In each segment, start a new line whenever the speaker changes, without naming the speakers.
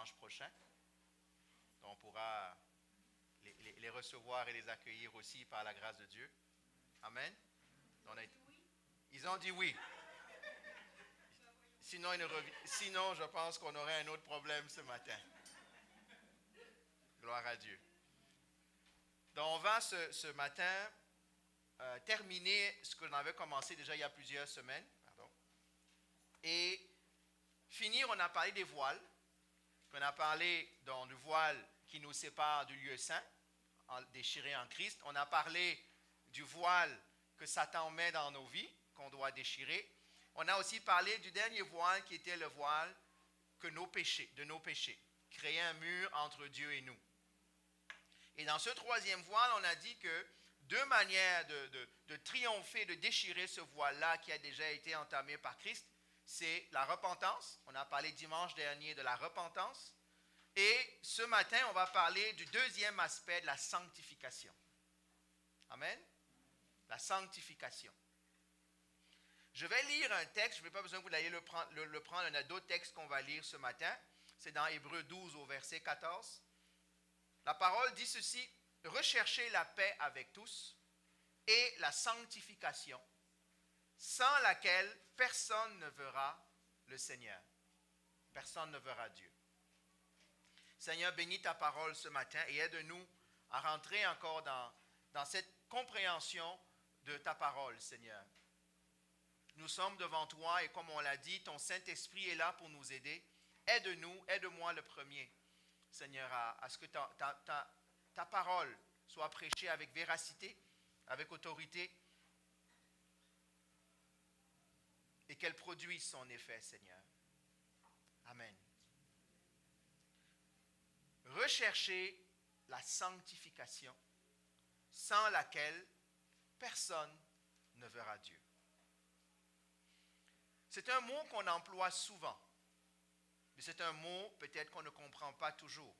dimanche prochain. Donc, on pourra les recevoir et les accueillir aussi par la grâce de Dieu. Amen. Ils ont dit oui. Sinon, je pense qu'on aurait un autre problème ce matin. Gloire à Dieu. Donc, on va ce matin terminer ce que l'on avait commencé déjà il y a plusieurs semaines. Et finir, on a parlé des voiles. On a parlé du voile qui nous sépare du lieu saint, déchiré en Christ. On a parlé du voile que Satan met dans nos vies, qu'on doit déchirer. On a aussi parlé du dernier voile qui était le voile de nos péchés, créer un mur entre Dieu et nous. Et dans ce troisième voile, on a dit que deux manières de triompher, de déchirer ce voile-là qui a déjà été entamé par Christ, c'est la repentance. On a parlé dimanche dernier de la repentance. Et ce matin, on va parler du deuxième aspect de la sanctification. Amen. La sanctification. Je vais lire un texte, je n'ai pas besoin que vous alliez le prendre. Il y a d'autres textes qu'on va lire ce matin. C'est dans Hébreux 12 au verset 14. La parole dit ceci: « Recherchez la paix avec tous et la sanctification, sans laquelle personne ne verra le Seigneur. » Personne ne verra Dieu. Seigneur, bénis ta parole ce matin et aide-nous à rentrer encore dans cette compréhension de ta parole, Seigneur. Nous sommes devant toi et comme on l'a dit, ton Saint-Esprit est là pour nous aider. Aide-nous, aide-moi le premier, Seigneur, à ce que ta parole soit prêchée avec véracité, avec autorité, et qu'elle produise son effet, Seigneur. Amen. Recherchez la sanctification, sans laquelle personne ne verra Dieu. C'est un mot qu'on emploie souvent, mais c'est un mot peut-être qu'on ne comprend pas toujours.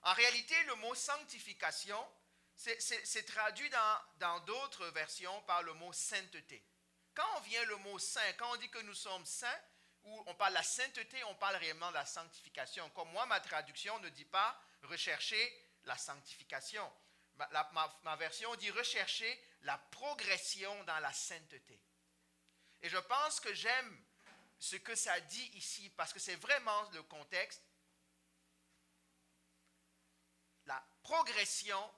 En réalité, le mot sanctification, c'est traduit dans d'autres versions par le mot sainteté. Quand on vient le mot saint, quand on dit que nous sommes saints, ou on parle de la sainteté, on parle réellement de la sanctification. Comme moi, ma traduction ne dit pas rechercher la sanctification. Ma version dit rechercher la progression dans la sainteté. Et je pense que j'aime ce que ça dit ici, parce que c'est vraiment le contexte. La progression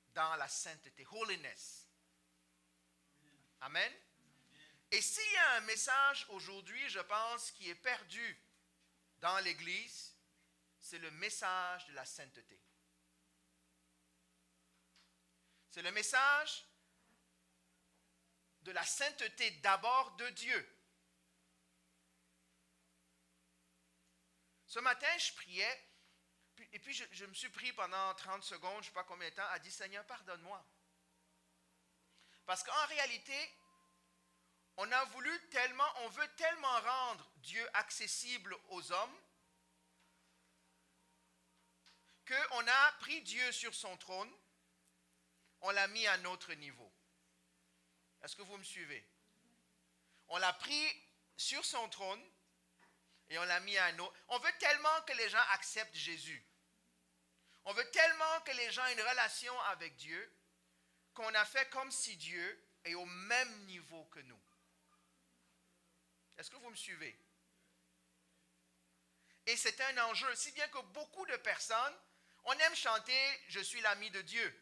dans la sainteté, holiness. Amen. Et s'il y a un message aujourd'hui, je pense, qui est perdu dans l'Église, c'est le message de la sainteté. C'est le message de la sainteté d'abord de Dieu. Ce matin, je priais, et puis je me suis pris pendant 30 secondes, je ne sais pas combien de temps, à dire, Seigneur, pardonne-moi. Parce qu'en réalité, on veut tellement rendre Dieu accessible aux hommes, qu'on a pris Dieu sur son trône, on l'a mis à notre niveau. Est-ce que vous me suivez? On l'a pris sur son trône et on l'a mis à notre... On veut tellement que les gens acceptent Jésus. On veut tellement que les gens aient une relation avec Dieu qu'on a fait comme si Dieu est au même niveau que nous. Est-ce que vous me suivez? Et c'est un enjeu, si bien que beaucoup de personnes, on aime chanter « Je suis l'ami de Dieu ».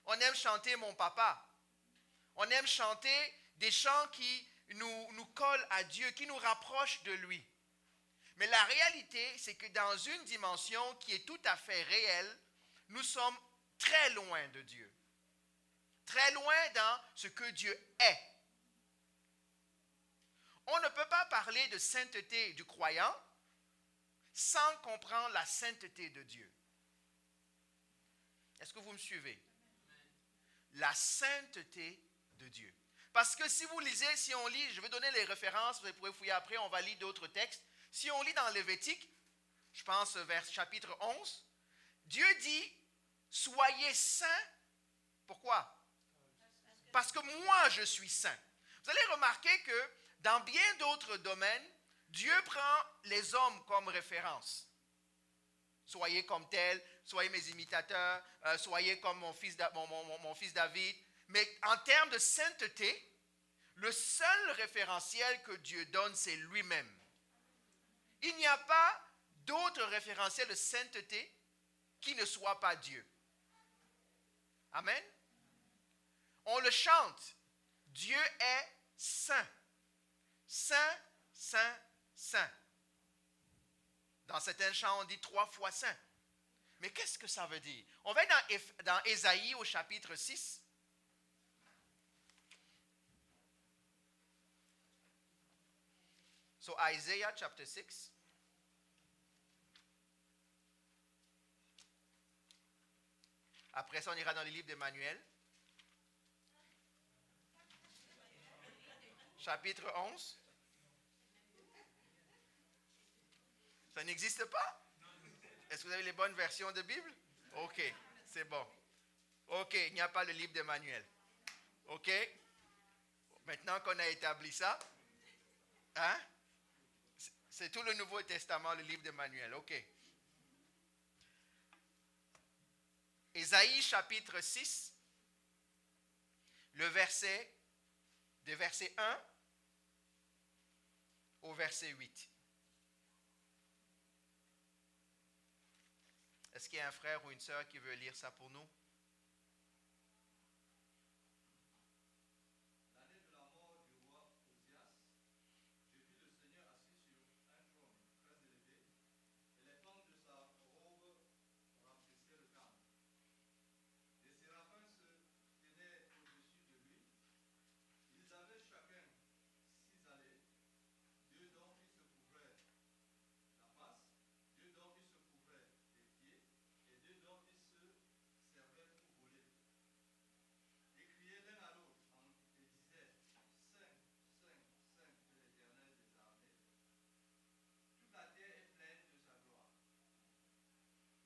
On aime chanter « Mon papa ». On aime chanter des chants qui nous collent à Dieu, qui nous rapprochent de lui. Mais la réalité, c'est que dans une dimension qui est tout à fait réelle, nous sommes très loin de Dieu. Très loin dans ce que Dieu est. On ne peut pas parler de sainteté du croyant sans comprendre la sainteté de Dieu. Est-ce que vous me suivez? La sainteté de Dieu. Parce que si vous lisez, si on lit, je vais donner les références, vous pourrez fouiller après, on va lire d'autres textes. Si on lit dans Lévitique, je pense vers chapitre 11, Dieu dit, soyez saints. Pourquoi? Parce que moi je suis saint. Vous allez remarquer que dans bien d'autres domaines, Dieu prend les hommes comme référence. Soyez comme tel, soyez mes imitateurs, soyez comme mon fils David. Mais en termes de sainteté, le seul référentiel que Dieu donne, c'est lui-même. Il n'y a pas d'autre référentiel de sainteté qui ne soit pas Dieu. Amen. On le chante. Dieu est saint. Saint, saint, saint. Dans certains chants, on dit 3 fois saint. Mais qu'est-ce que ça veut dire? On va dans Ésaïe au chapitre 6. So Isaiah chapter 6. Après ça, on ira dans le livre d'Emmanuel. Chapitre 11. Ça n'existe pas? Est-ce que vous avez les bonnes versions de Bible? Ok, c'est bon. Ok, il n'y a pas le livre d'Emmanuel. Ok? Maintenant qu'on a établi ça, hein? C'est tout le Nouveau Testament, le livre d'Emmanuel. Ok. Ésaïe chapitre 6, de verset 1 au verset 8. Est-ce qu'il y a un frère ou une sœur qui veut lire ça pour nous?
L'année de la mort du roi Osias, je vis le Seigneur assis sur un trône très élevé, et les pans de sa robe remplissaient le temple. Des séraphins se tenaient au-dessus de lui. Ils avaient chacun 6 allées, 2 dont ils se couvraient la face, 2 dont ils se couvraient les pieds, et 2 dont ils se servaient pour voler. Et criaient l'un à l'autre et disaient, Saint, Saint, Saint est l'Éternel des armées. Toute la terre est pleine de sa gloire.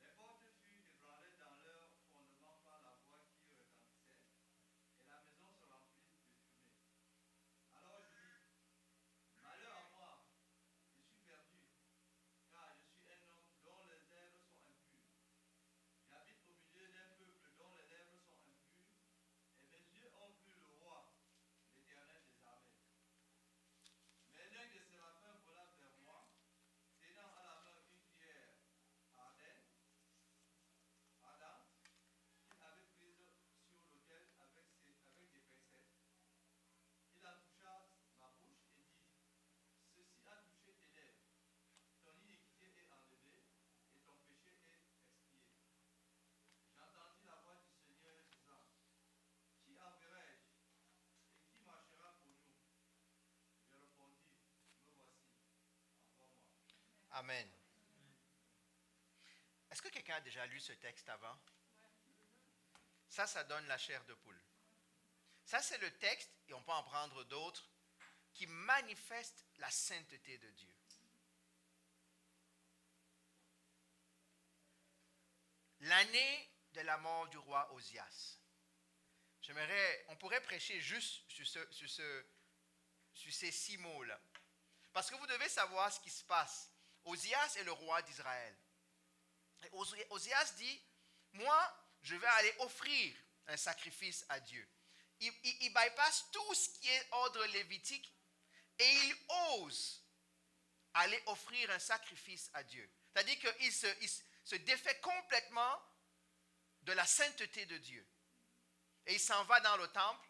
Les portes furent ébranlées dans leur fondement par la voix qui retentissait, et la maison se remplit de fumée. Alors je dis, malheur à moi, je suis perdu, car je suis un homme dont les lèvres sont impures. J'habite au milieu d'un peuple dont les lèvres sont impures, et mes yeux ont vu le roi, l'Éternel des armées. Mais l'un des séraphins vola vers moi, tenant à la main une pierre ardente, qu'il avait prise sur l'autel avec des pincettes. Il a touché ma bouche et dit, ceci a touché tes lèvres. Ton iniquité est enlevée et ton péché est expié. J'entendis la voix du Seigneur disant, qui enverrai-je et qui marchera pour nous? Je répondis, me voici, envoie-moi.
Amen. Est-ce que quelqu'un a déjà lu ce texte avant? Ça donne la chair de poule. Ça, c'est le texte, et on peut en prendre d'autres, qui manifestent la sainteté de Dieu. L'année de la mort du roi Osias. On pourrait prêcher juste sur ces 6 mots-là. Parce que vous devez savoir ce qui se passe. Osias est le roi d'Israël. Osias dit, moi, je vais aller offrir un sacrifice à Dieu. Il bypasse tout ce qui est ordre lévitique et il ose aller offrir un sacrifice à Dieu. C'est-à-dire qu'il se défait complètement de la sainteté de Dieu. Et il s'en va dans le temple.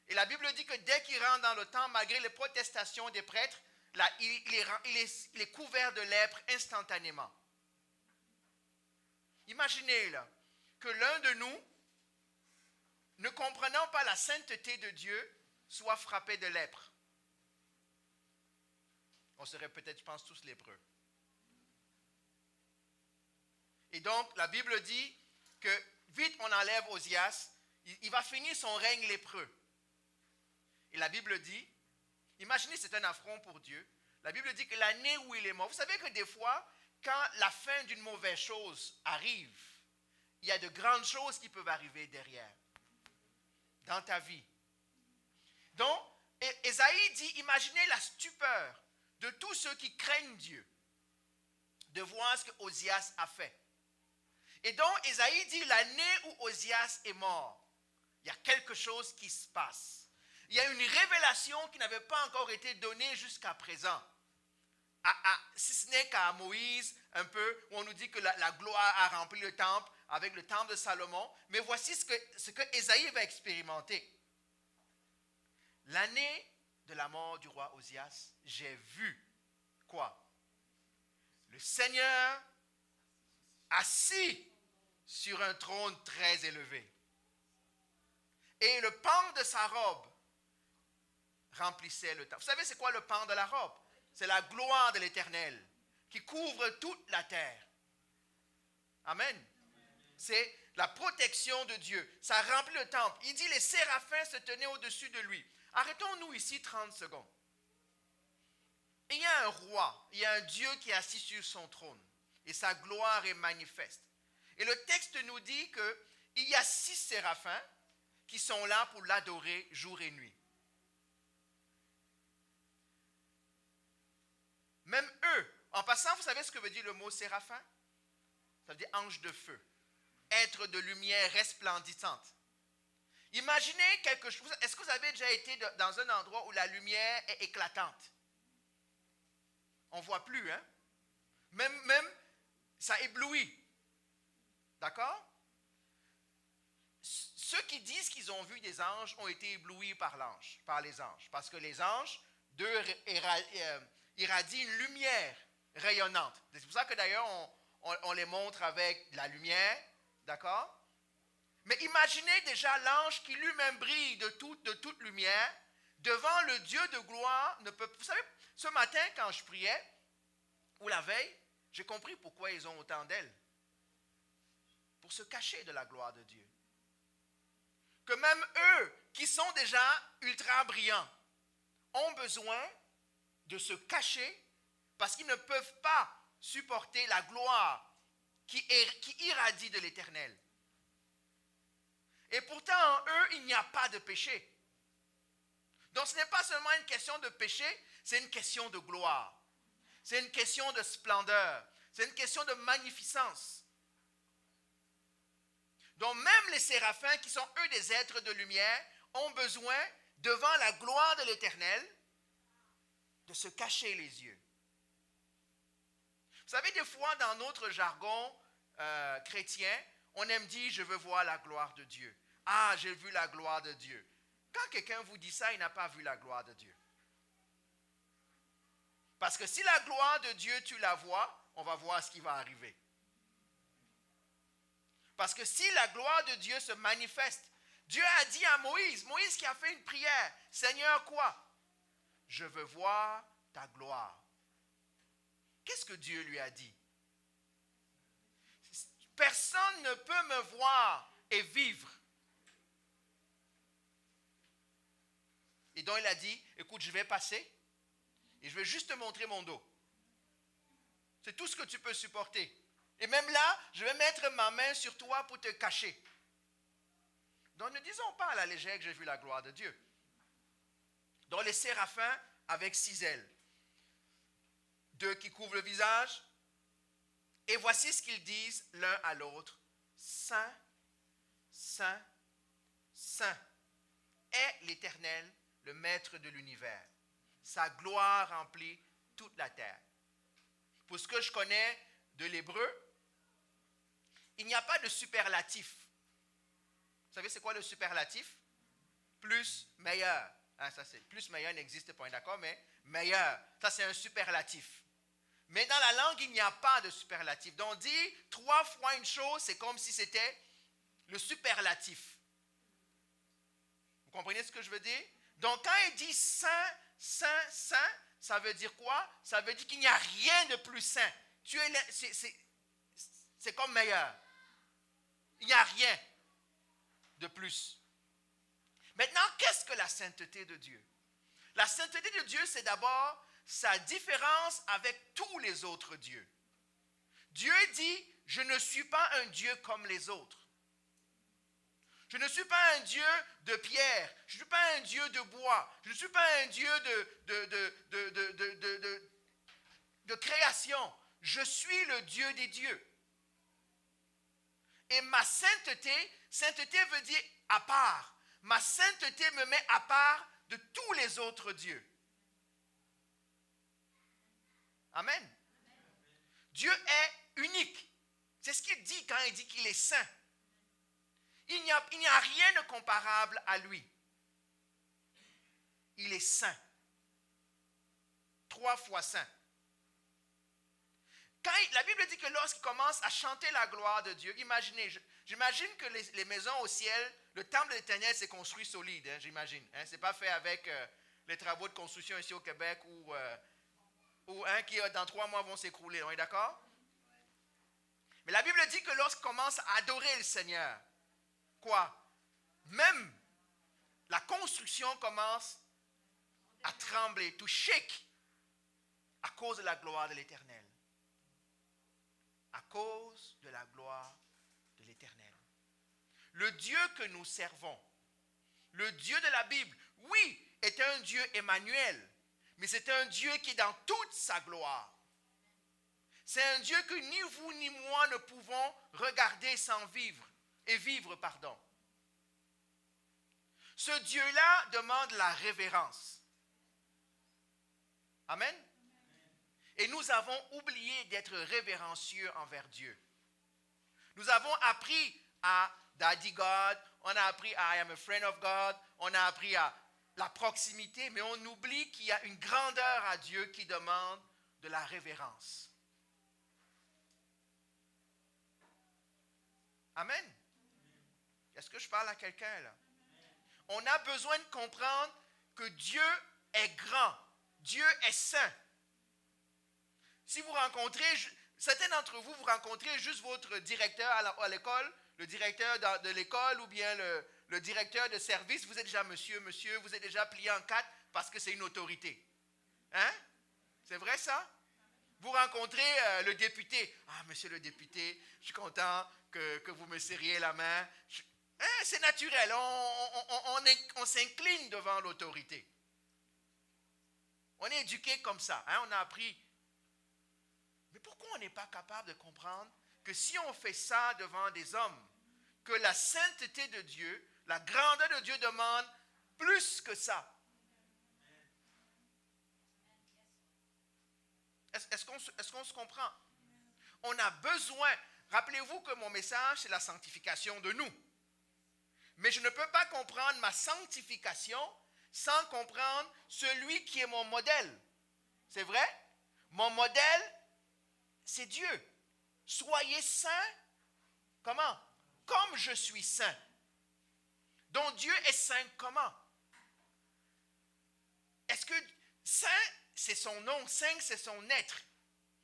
Et la Bible dit que dès qu'il rentre dans le temple, malgré les protestations des prêtres, là, il est couvert de lèpre instantanément. Imaginez là, que l'un de nous, ne comprenant pas la sainteté de Dieu, soit frappé de lèpre. On serait peut-être, je pense, tous lépreux. Et donc, la Bible dit que vite on enlève Osias, il va finir son règne lépreux. Et la Bible dit, imaginez, c'est un affront pour Dieu. La Bible dit que l'année où il est mort, vous savez que des fois, quand la fin d'une mauvaise chose arrive, il y a de grandes choses qui peuvent arriver derrière, dans ta vie. Donc, Ésaïe dit, imaginez la stupeur de tous ceux qui craignent Dieu, de voir ce que Osias a fait. Et donc, Ésaïe dit, l'année où Osias est mort, il y a quelque chose qui se passe. Il y a une révélation qui n'avait pas encore été donnée jusqu'à présent. Si ce n'est qu'à Moïse, un peu, où on nous dit que la gloire a rempli le temple, avec le temple de Salomon. Mais voici ce que Ésaïe va expérimenter. L'année de la mort du roi Osias, j'ai vu quoi? Le Seigneur assis sur un trône très élevé. Et le pan de sa robe remplissait le temple. Vous savez c'est quoi le pan de la robe? C'est la gloire de l'Éternel qui couvre toute la terre. Amen. C'est la protection de Dieu. Ça remplit le temple. Il dit les séraphins se tenaient au-dessus de lui. Arrêtons-nous ici 30 secondes. Il y a un roi, il y a un Dieu qui est assis sur son trône. Et sa gloire est manifeste. Et le texte nous dit qu'il y a 6 séraphins qui sont là pour l'adorer jour et nuit. Même eux, en passant, vous savez ce que veut dire le mot séraphin? Ça veut dire ange de feu. Être de lumière resplendissante. Imaginez quelque chose. Est-ce que vous avez déjà été dans un endroit où la lumière est éclatante? On ne voit plus, hein? Même, ça éblouit. D'accord? Ceux qui disent qu'ils ont vu des anges ont été éblouis par les anges. Parce que les anges, d'eux, irradient une lumière rayonnante. C'est pour ça que d'ailleurs, on les montre avec de la lumière. D'accord? Mais imaginez déjà l'ange qui lui-même brille de toute lumière, devant le Dieu de gloire. Vous savez, ce matin, quand je priais, ou la veille, j'ai compris pourquoi ils ont autant d'ailes. Pour se cacher de la gloire de Dieu. Que même eux, qui sont déjà ultra brillants, ont besoin de se cacher parce qu'ils ne peuvent pas supporter la gloire qui irradie de l'Éternel. Et pourtant, en eux, il n'y a pas de péché. Donc ce n'est pas seulement une question de péché, c'est une question de gloire. C'est une question de splendeur. C'est une question de magnificence. Donc même les séraphins, qui sont eux des êtres de lumière, ont besoin, devant la gloire de l'Éternel, de se cacher les yeux. Vous savez, des fois, dans notre jargon chrétien, on aime dire « je veux voir la gloire de Dieu ». Ah, j'ai vu la gloire de Dieu. Quand quelqu'un vous dit ça, il n'a pas vu la gloire de Dieu. Parce que si la gloire de Dieu, tu la vois, on va voir ce qui va arriver. Parce que si la gloire de Dieu se manifeste, Dieu a dit à Moïse qui a fait une prière, « Seigneur, quoi? Je veux voir ta gloire. » Qu'est-ce que Dieu lui a dit? Personne ne peut me voir et vivre. Et donc il a dit, écoute, je vais passer et je vais juste te montrer mon dos. C'est tout ce que tu peux supporter. Et même là, je vais mettre ma main sur toi pour te cacher. Donc ne disons pas à la légère que j'ai vu la gloire de Dieu. Donc les séraphins avec 6 ailes. 2 qui couvrent le visage. Et voici ce qu'ils disent l'un à l'autre. Saint, Saint, Saint est l'Éternel, le Maître de l'univers. Sa gloire remplit toute la terre. Pour ce que je connais de l'hébreu, il n'y a pas de superlatif. Vous savez c'est quoi le superlatif? Plus, meilleur. Hein, ça c'est, plus, meilleur n'existe pas, d'accord, mais meilleur. Ça c'est un superlatif. Mais dans la langue, il n'y a pas de superlatif. Donc, on dit 3 fois une chose, c'est comme si c'était le superlatif. Vous comprenez ce que je veux dire? Donc, quand il dit saint, saint, saint, ça veut dire quoi? Ça veut dire qu'il n'y a rien de plus saint. C'est comme meilleur. Il n'y a rien de plus. Maintenant, qu'est-ce que la sainteté de Dieu? La sainteté de Dieu, c'est d'abord sa différence avec tous les autres dieux. Dieu dit, je ne suis pas un Dieu comme les autres. Je ne suis pas un Dieu de pierre. Je ne suis pas un Dieu de bois. Je ne suis pas un Dieu de création. Je suis le Dieu des dieux. Et ma sainteté, sainteté veut dire à part. Ma sainteté me met à part de tous les autres dieux. Amen. Dieu est unique. C'est ce qu'il dit quand il dit qu'il est saint. Il n'y a rien de comparable à lui. Il est saint. 3 fois saint. La Bible dit que lorsqu'il commence à chanter la gloire de Dieu, imaginez, j'imagine que les maisons au ciel, le temple de l'Éternel s'est construit solide, hein, j'imagine. Hein, ce n'est pas fait avec les travaux de construction ici au Québec ou qui dans 3 mois vont s'écrouler. On est d'accord? Mais la Bible dit que lorsqu'il commence à adorer le Seigneur, quoi? Même la construction commence à trembler, to shake, à cause de la gloire de l'Éternel. À cause de la gloire de l'Éternel. Le Dieu que nous servons, le Dieu de la Bible, oui, est un Dieu Emmanuel, mais c'est un Dieu qui est dans toute sa gloire. C'est un Dieu que ni vous ni moi ne pouvons regarder sans vivre, pardon. Ce Dieu-là demande la révérence. Amen. Et nous avons oublié d'être révérencieux envers Dieu. Nous avons appris à Daddy God, on a appris à I am a friend of God, on a appris à la proximité, mais on oublie qu'il y a une grandeur à Dieu qui demande de la révérence. Amen. Est-ce que je parle à quelqu'un là? On a besoin de comprendre que Dieu est grand, Dieu est saint. Si vous rencontrez, certains d'entre vous, vous rencontrez juste votre directeur à l'école, le directeur de l'école ou bien le directeur de service, vous êtes déjà monsieur, vous êtes déjà plié en 4 parce que c'est une autorité. Hein? C'est vrai ça? Vous rencontrez le député. Ah, monsieur le député, je suis content que vous me serriez la main. C'est naturel, on s'incline devant l'autorité. On est éduqué comme ça, hein? On a appris. Mais pourquoi on n'est pas capable de comprendre que si on fait ça devant des hommes, que la sainteté de Dieu, la grandeur de Dieu demande plus que ça? Est-ce qu'on se comprend? On a besoin, rappelez-vous que mon message, c'est la sanctification de nous. Mais je ne peux pas comprendre ma sanctification sans comprendre celui qui est mon modèle. C'est vrai? Mon modèle, c'est Dieu. Soyez saints. Comment? Comme je suis saint. Donc Dieu est saint comment? Est-ce que saint, c'est son nom, saint, c'est son être.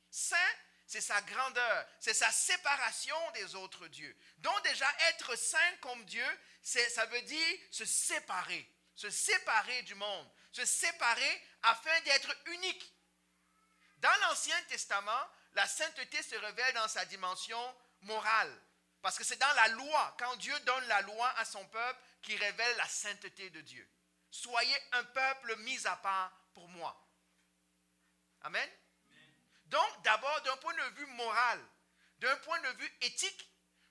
Saint, c'est sa grandeur, c'est sa séparation des autres dieux. Donc déjà, être saint comme Dieu, ça veut dire se séparer du monde, se séparer afin d'être unique. Dans l'Ancien Testament, la sainteté se révèle dans sa dimension morale. Parce que c'est dans la loi, quand Dieu donne la loi à son peuple, qui révèle la sainteté de Dieu. Soyez un peuple mis à part pour moi. Amen. Donc, d'abord, d'un point de vue moral, d'un point de vue éthique,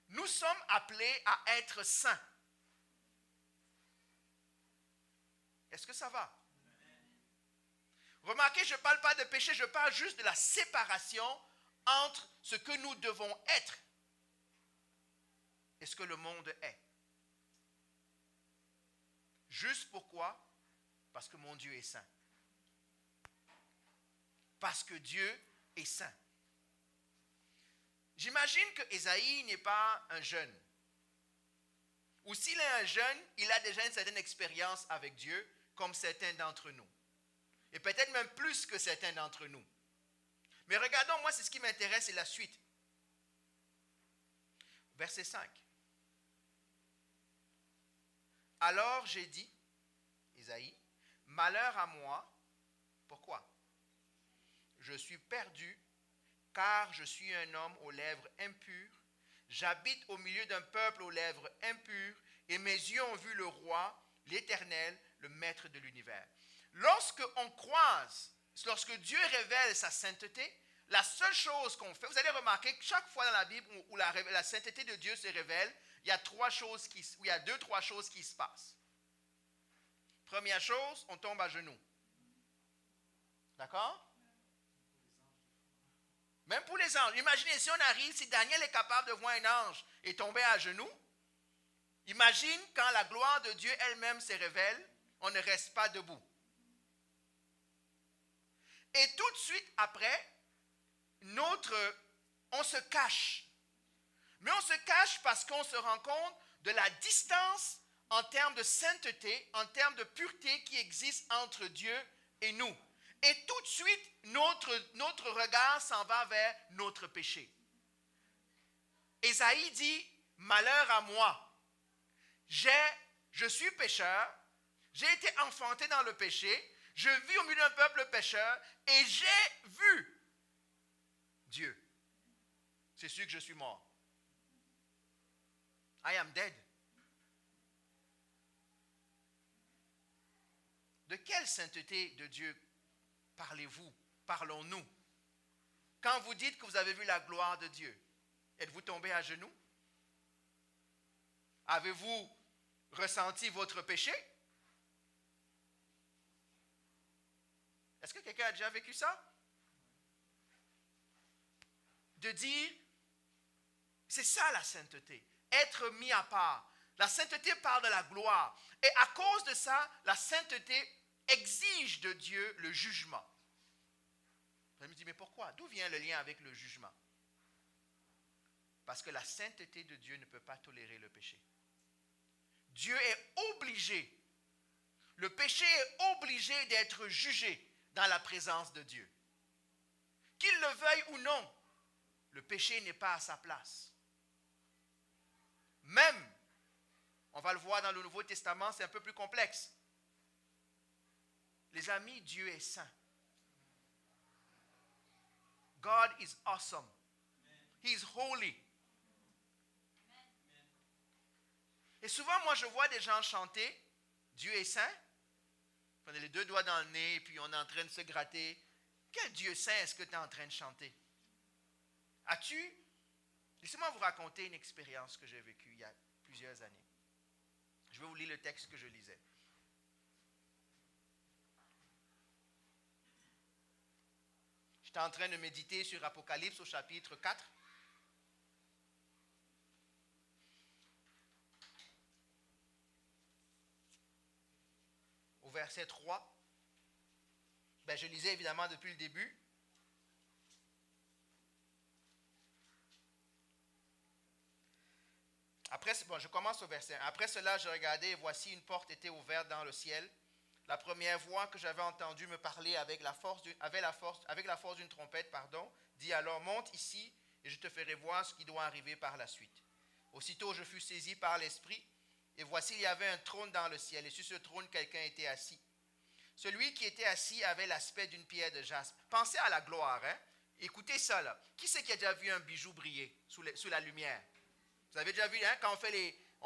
nous sommes appelés à être saints. Est-ce que ça va? Remarquez, je ne parle pas de péché, je parle juste de la séparation entre ce que nous devons être et ce que le monde est. Juste pourquoi? Parce que mon Dieu est saint. Parce que Dieu est saint. J'imagine que Ésaïe n'est pas un jeune. Ou s'il est un jeune, il a déjà une certaine expérience avec Dieu, comme certains d'entre nous. Et peut-être même plus que certains d'entre nous. Mais regardons, moi, c'est ce qui m'intéresse, c'est la suite. Verset 5. Alors j'ai dit, Ésaïe, malheur à moi. Pourquoi? Je suis perdu, car je suis un homme aux lèvres impures. J'habite au milieu d'un peuple aux lèvres impures, et mes yeux ont vu le roi, l'Éternel, le maître de l'univers. Lorsque Dieu révèle sa sainteté, la seule chose qu'on fait, vous allez remarquer que chaque fois dans la Bible où la sainteté de Dieu se révèle, il y a deux, trois choses qui se passent. Première chose, on tombe à genoux. D'accord? Même pour les anges. Imaginez si on arrive, si Daniel est capable de voir un ange et tomber à genoux. Imagine quand la gloire de Dieu elle-même se révèle, on ne reste pas debout. Et tout de suite après, on se cache. Mais on se cache parce qu'on se rend compte de la distance en termes de sainteté, en termes de pureté qui existe entre Dieu et nous. Et tout de suite, notre regard s'en va vers notre péché. Ésaïe dit, malheur à moi. Je suis pécheur, j'ai été enfanté dans le péché, je vis au milieu d'un peuple pécheur et j'ai vu Dieu. C'est sûr que je suis mort. I am dead. De quelle sainteté de Dieu parlons-nous? Quand vous dites que vous avez vu la gloire de Dieu, êtes-vous tombé à genoux? Avez-vous ressenti votre péché? Est-ce que quelqu'un a déjà vécu ça? De dire, c'est ça la sainteté, être mis à part. La sainteté parle de la gloire. Et à cause de ça, la sainteté exige de Dieu le jugement. Vous me dites, mais pourquoi? D'où vient le lien avec le jugement? Parce que la sainteté de Dieu ne peut pas tolérer le péché. Dieu est obligé, le péché est obligé d'être jugé dans la présence de Dieu. Qu'il le veuille ou non, le péché n'est pas à sa place. Même, on va le voir dans le Nouveau Testament, c'est un peu plus complexe. Les amis, Dieu est saint. God is awesome. He is holy. Et souvent, moi, je vois des gens chanter « Dieu est saint ». On a les deux doigts dans le nez, puis on est en train de se gratter. Quel Dieu saint est-ce que tu es en train de chanter? Laissez-moi vous raconter une expérience que j'ai vécue il y a plusieurs années. Je vais vous lire le texte que je lisais. J'étais en train de méditer sur Apocalypse au chapitre 4. Au verset 3. Je lisais évidemment depuis le début. Je commence au verset 1. Après cela, je regardais et voici une porte était ouverte dans le ciel. La première voix que j'avais entendue me parler avec la force d'une trompette, dit alors monte ici et je te ferai voir ce qui doit arriver par la suite. Aussitôt je fus saisi par l'esprit et voici il y avait un trône dans le ciel et sur ce trône quelqu'un était assis. Celui qui était assis avait l'aspect d'une pierre de jaspe. Pensez à la gloire, hein? Écoutez ça là. Qui c'est qui a déjà vu un bijou briller sous la lumière? Vous avez déjà vu, hein, quand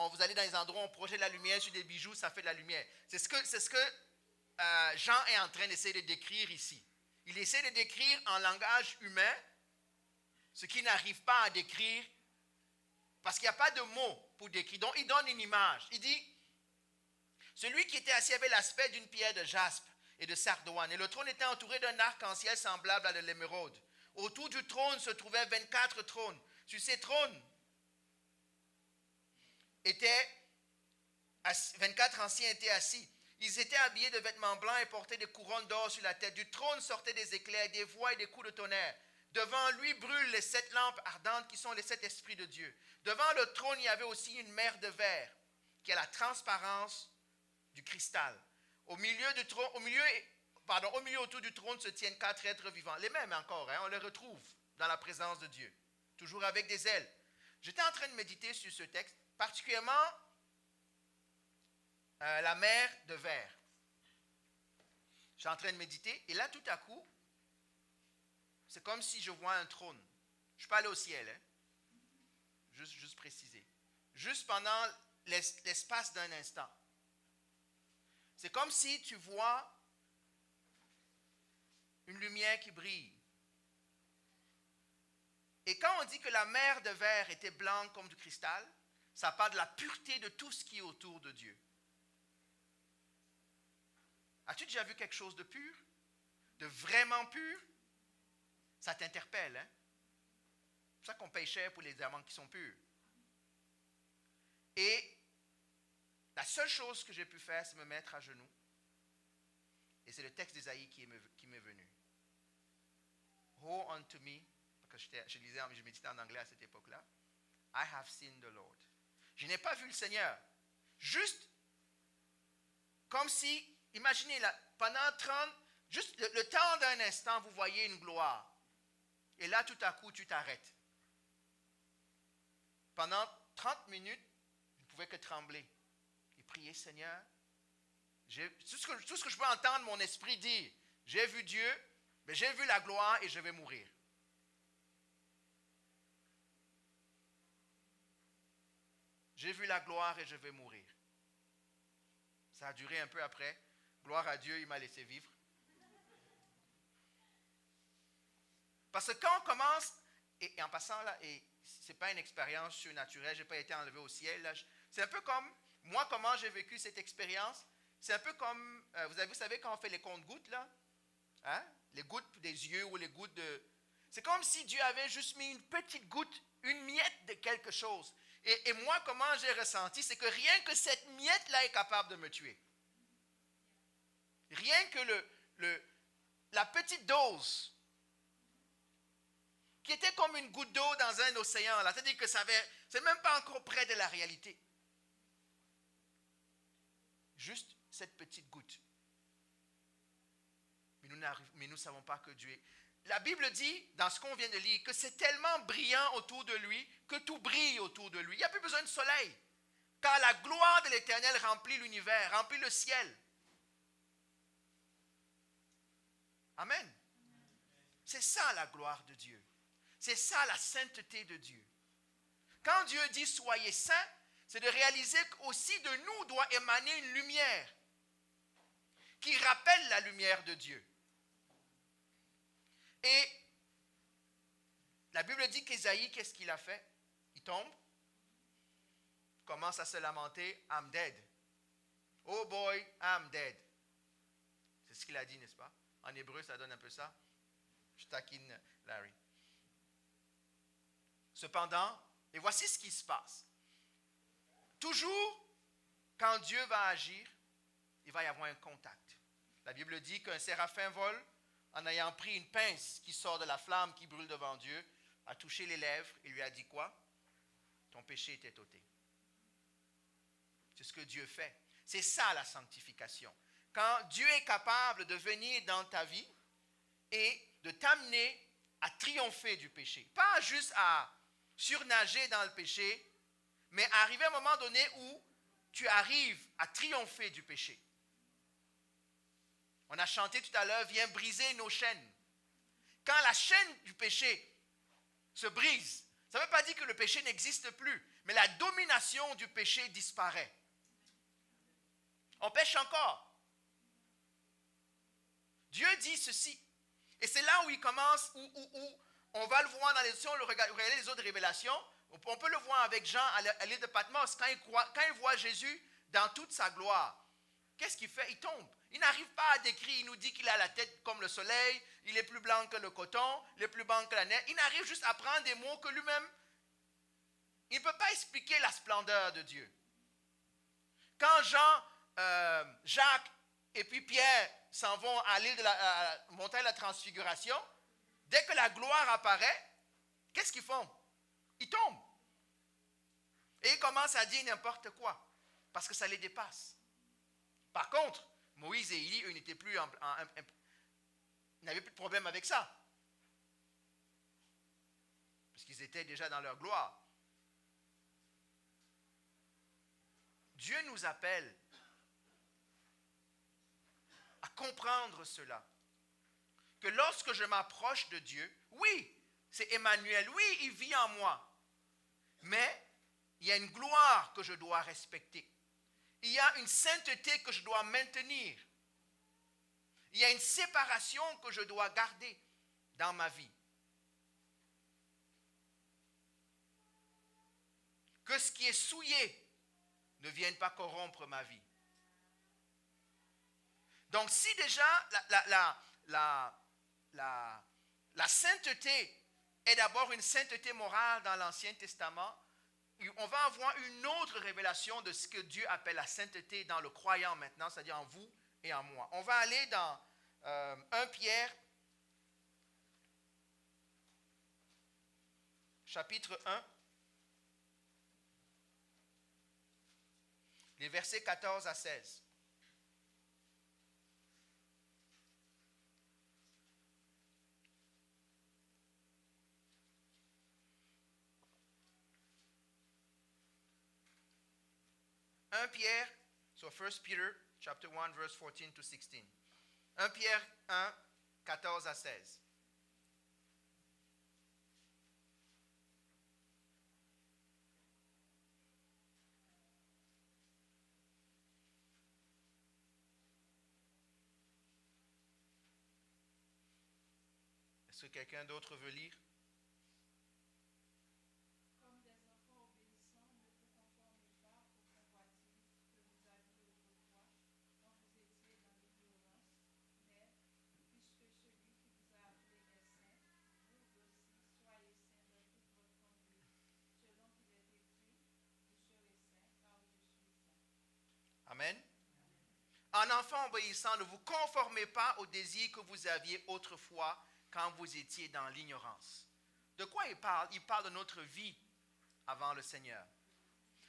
vous allez dans les endroits où on projette la lumière sur des bijoux, ça fait de la lumière. C'est ce que Jean est en train d'essayer de décrire ici. Il essaie de décrire en langage humain ce qu'il n'arrive pas à décrire parce qu'il n'y a pas de mots pour décrire. Donc il donne une image. Il dit, celui qui était assis avait l'aspect d'une pierre de jaspe et de sardoine. Et le trône était entouré d'un arc-en-ciel semblable à de l'émeraude. Autour du trône se trouvaient 24 trônes. Sur ces trônes, 24 anciens étaient assis. Ils étaient habillés de vêtements blancs et portaient des couronnes d'or sur la tête. Du trône sortaient des éclairs, des voix et des coups de tonnerre. Devant lui brûlent les 7 lampes ardentes qui sont les 7 esprits de Dieu. Devant le trône, il y avait aussi une mer de verre qui a la transparence du cristal. Au milieu autour du trône se tiennent 4 êtres vivants. Les mêmes encore, hein, on les retrouve dans la présence de Dieu. Toujours avec des ailes. J'étais en train de méditer sur ce texte, particulièrement la mer de verre. Je suis en train de méditer et là tout à coup, c'est comme si je vois un trône. Je ne suis pas allé au ciel, hein? Juste préciser. Juste pendant l'espace d'un instant. C'est comme si tu vois une lumière qui brille. Et quand on dit que la mer de verre était blanche comme du cristal, ça parle de la pureté de tout ce qui est autour de Dieu. As-tu déjà vu quelque chose de pur? De vraiment pur? Ça t'interpelle, hein? C'est pour ça qu'on paye cher pour les diamants qui sont purs. Et la seule chose que j'ai pu faire, c'est me mettre à genoux. Et c'est le texte d'Ésaïe qui m'est venu. Woe unto me, parce que je méditais en anglais à cette époque-là. I have seen the Lord. Je n'ai pas vu le Seigneur. Juste comme si, imaginez, là, pendant 30, juste le temps d'un instant, vous voyez une gloire. Et là, tout à coup, tu t'arrêtes. Pendant 30 minutes, je ne pouvais que trembler et prier, Seigneur. Tout ce que je peux entendre mon esprit dire, j'ai vu Dieu, mais j'ai vu la gloire et je vais mourir. J'ai vu la gloire et je vais mourir. Ça a duré un peu après. Gloire à Dieu, il m'a laissé vivre. Parce que quand on commence, et en passant là, et ce n'est pas une expérience surnaturelle, je n'ai pas été enlevé au ciel. Là, c'est un peu comme, moi, comment j'ai vécu cette expérience. C'est un peu comme, vous savez quand on fait les comptes-gouttes, là, hein? Les gouttes des yeux ou les gouttes de... C'est comme si Dieu avait juste mis une petite goutte, une miette de quelque chose. Et moi, comment j'ai ressenti, c'est que rien que cette miette-là est capable de me tuer. Rien que la petite dose, qui était comme une goutte d'eau dans un océan, là, c'est-à-dire que c'est même pas encore près de la réalité. Juste cette petite goutte. Mais nous ne savons pas que Dieu est. La Bible dit, dans ce qu'on vient de lire, que c'est tellement brillant autour de lui, que tout brille autour de lui. Il n'y a plus besoin de soleil. Car la gloire de l'Éternel remplit l'univers, remplit le ciel. Amen. C'est ça la gloire de Dieu. C'est ça la sainteté de Dieu. Quand Dieu dit soyez saints, c'est de réaliser qu'aussi de nous doit émaner une lumière qui rappelle la lumière de Dieu. Et la Bible dit qu'Ésaïe, qu'est-ce qu'il a fait? Il tombe, commence à se lamenter, I'm dead. Oh boy, I'm dead. C'est ce qu'il a dit, n'est-ce pas? En hébreu, ça donne un peu ça. Je taquine Larry. Cependant, et voici ce qui se passe. Toujours, quand Dieu va agir, il va y avoir un contact. La Bible dit qu'un séraphin vole en ayant pris une pince qui sort de la flamme qui brûle devant Dieu, a touché les lèvres et lui a dit quoi? Ton péché était ôté. C'est ce que Dieu fait. C'est ça la sanctification. Quand Dieu est capable de venir dans ta vie et de t'amener à triompher du péché. Pas juste à surnager dans le péché, mais arriver à un moment donné où tu arrives à triompher du péché. On a chanté tout à l'heure, viens briser nos chaînes. Quand la chaîne du péché se brise, ça ne veut pas dire que le péché n'existe plus, mais la domination du péché disparaît. On pêche encore. Dieu dit ceci. Et c'est là où il commence, où on va le voir dans les, si on regarde les autres révélations, on peut le voir avec Jean à l'île de Patmos, quand il voit Jésus dans toute sa gloire. Qu'est-ce qu'il fait? Il tombe. Il n'arrive pas à décrire, il nous dit qu'il a la tête comme le soleil, il est plus blanc que le coton, il est plus blanc que la neige. Il n'arrive juste à prendre des mots que lui-même, il ne peut pas expliquer la splendeur de Dieu. Quand Jacques et puis Pierre s'en vont à l'île de la montagne de la Transfiguration, dès que la gloire apparaît, qu'est-ce qu'ils font? Ils tombent. Et ils commencent à dire n'importe quoi, parce que ça les dépasse. Par contre, Moïse et Élie, eux, n'étaient plus n'avaient plus de problème avec ça. Parce qu'ils étaient déjà dans leur gloire. Dieu nous appelle à comprendre cela. Que lorsque je m'approche de Dieu, oui, c'est Emmanuel, oui, il vit en moi. Mais Il y a une gloire que je dois respecter. Il y a une sainteté que je dois maintenir. Il y a une séparation que je dois garder dans ma vie. Que ce qui est souillé ne vienne pas corrompre ma vie. Donc si déjà la sainteté est d'abord une sainteté morale dans l'Ancien Testament, on va avoir une autre révélation de ce que Dieu appelle la sainteté dans le croyant maintenant, c'est-à-dire en vous et en moi. On va aller dans 1 Pierre, chapitre 1, les versets 14 à 16. Pierre, so 1 Peter, chapter 1, verse 14 to 16. 1 Pierre 1, 14 à 16. Est-ce que quelqu'un d'autre veut lire?
Comme des enfants obéissants, ne vous conformez pas aux convoitises que vous aviez autrefois, quand vous étiez dans l'ignorance, mais puisque celui qui vous a appelé est saint, vous aussi soyez saints dans toute votre conduite. Selon qu'il est écrit, vous serez saints, car je suis saint.
Amen. En enfant obéissant, ne vous conformez pas aux désirs que vous aviez autrefois quand vous étiez dans l'ignorance. De quoi il parle? Il parle de notre vie avant le Seigneur.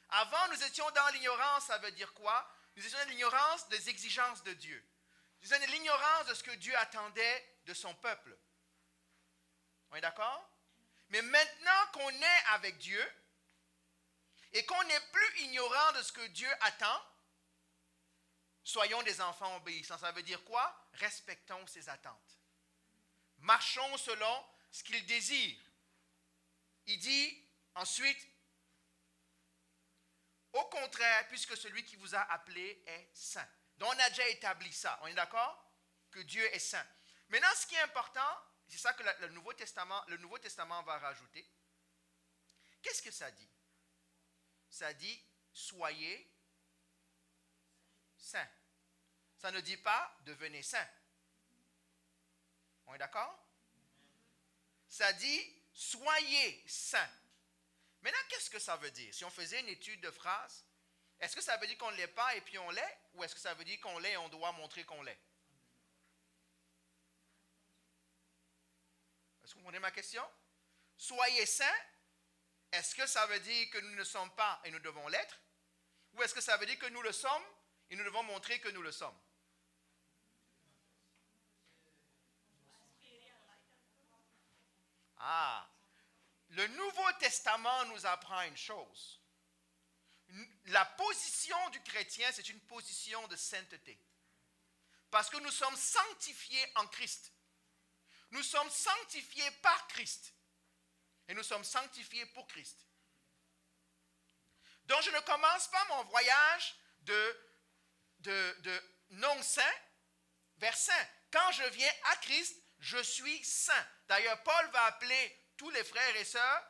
Avant, nous étions dans l'ignorance, ça veut dire quoi? Nous étions dans l'ignorance des exigences de Dieu. Nous étions dans l'ignorance de ce que Dieu attendait de son peuple. On est d'accord? Mais maintenant qu'on est avec Dieu et qu'on n'est plus ignorant de ce que Dieu attend, soyons des enfants obéissants. Ça veut dire quoi? Respectons ses attentes. Marchons selon ce qu'il désire. Il dit ensuite, au contraire, puisque celui qui vous a appelé est saint. Donc on a déjà établi ça. On est d'accord? Que Dieu est saint. Maintenant, ce qui est important, c'est ça que le Nouveau Testament va rajouter. Qu'est-ce que ça dit? Ça dit, soyez saints. Ça ne dit pas, devenez saints. On est d'accord? Ça dit, soyez saints. Maintenant, qu'est-ce que ça veut dire? Si on faisait une étude de phrases, est-ce que ça veut dire qu'on ne l'est pas et puis on l'est? Ou est-ce que ça veut dire qu'on l'est et on doit montrer qu'on l'est? Est-ce que vous comprenez ma question? Soyez saints, est-ce que ça veut dire que nous ne le sommes pas et nous devons l'être? Ou est-ce que ça veut dire que nous le sommes et nous devons montrer que nous le sommes? Ah, le Nouveau Testament nous apprend une chose. La position du chrétien, c'est une position de sainteté. Parce que nous sommes sanctifiés en Christ. Nous sommes sanctifiés par Christ. Et nous sommes sanctifiés pour Christ. Donc je ne commence pas mon voyage de non-saint vers saint. Quand je viens à Christ, je suis saint. D'ailleurs, Paul va appeler tous les frères et sœurs